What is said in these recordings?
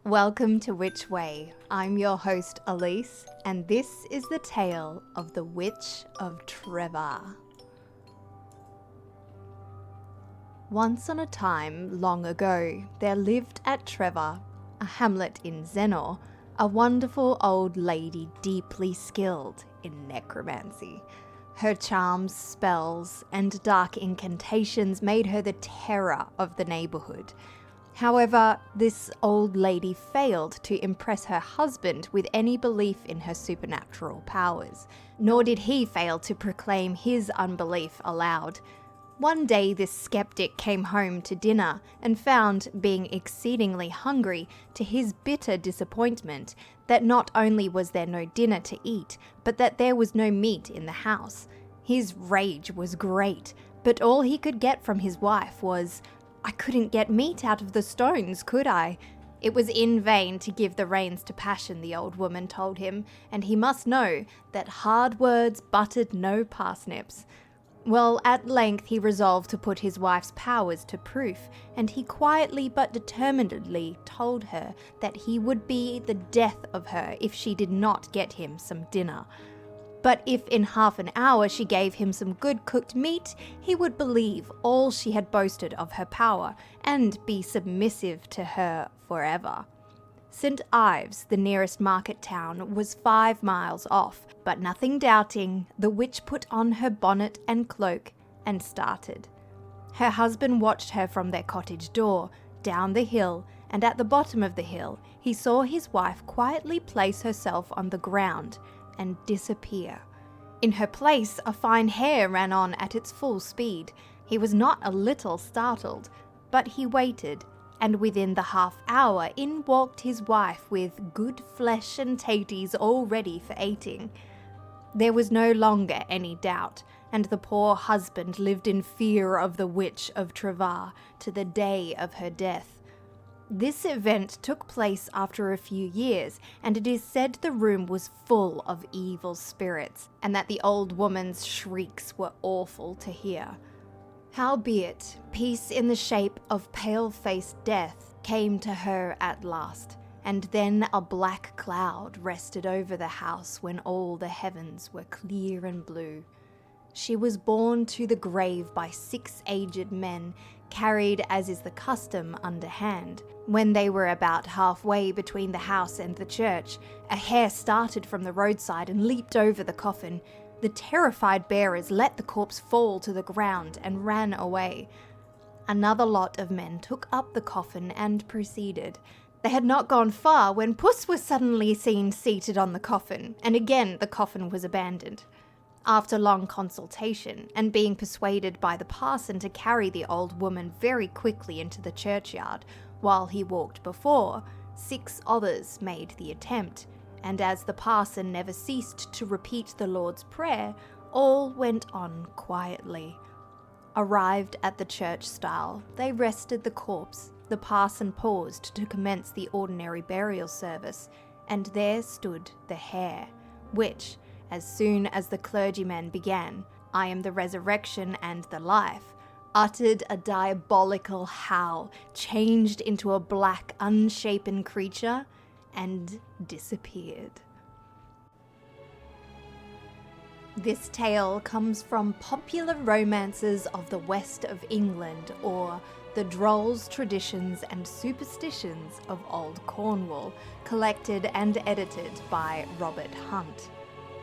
Welcome to Witch Way. I'm your host Elise, and this is the tale of the Witch of Treva. Once on a time, long ago, there lived at Treva, a hamlet in Zenor, a wonderful old lady deeply skilled in necromancy. Her charms, spells, and dark incantations made her the terror of the neighbourhood. However, this old lady failed to impress her husband with any belief in her supernatural powers, nor did he fail to proclaim his unbelief aloud. One day this skeptic came home to dinner and found, being exceedingly hungry, to his bitter disappointment, that not only was there no dinner to eat, but that there was no meat in the house. His rage was great, but all he could get from his wife was, "I couldn't get meat out of the stones, could I?" It was in vain to give the reins to passion, the old woman told him, and he must know that hard words buttered no parsnips. Well, at length he resolved to put his wife's powers to proof, and he quietly but determinedly told her that he would be the death of her if she did not get him some dinner. But if in half an hour she gave him some good cooked meat, he would believe all she had boasted of her power, and be submissive to her forever. St. Ives, the nearest market town, was 5 miles off, but nothing doubting, the witch put on her bonnet and cloak and started. Her husband watched her from their cottage door, down the hill, and at the bottom of the hill he saw his wife quietly place herself on the ground and disappear. In her place, a fine hare ran on at its full speed. He was not a little startled, but he waited, and within the half hour in walked his wife with good flesh and taties all ready for eating. There was no longer any doubt, and the poor husband lived in fear of the Witch of Treva to the day of her death. This event took place after a few years, and it is said the room was full of evil spirits, and that the old woman's shrieks were awful to hear. Howbeit, peace in the shape of pale-faced death came to her at last, and then a black cloud rested over the house when all the heavens were clear and blue. She was borne to the grave by 6 aged men, carried as is the custom underhand. When they were about halfway between the house and the church, a hare started from the roadside and leaped over the coffin. The terrified bearers let the corpse fall to the ground and ran away. Another lot of men took up the coffin and proceeded. They had not gone far when Puss was suddenly seen seated on the coffin, and again the coffin was abandoned. After long consultation, and being persuaded by the parson to carry the old woman very quickly into the churchyard, while he walked before, 6 others made the attempt, and as the parson never ceased to repeat the Lord's Prayer, all went on quietly. Arrived at the church stile, they rested the corpse. The parson paused to commence the ordinary burial service, and there stood the hare, which, as soon as the clergyman began, "I am the resurrection and the life," uttered a diabolical howl, changed into a black, unshapen creature, and disappeared. This tale comes from popular romances of the west of England, or the drolls, traditions and superstitions of old Cornwall, collected and edited by Robert Hunt.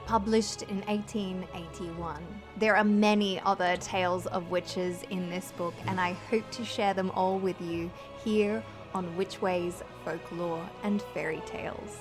Published in 1881. There are many other tales of witches in this book, and I hope to share them all with you here on Witch Way's Folklore and Fairy Tales.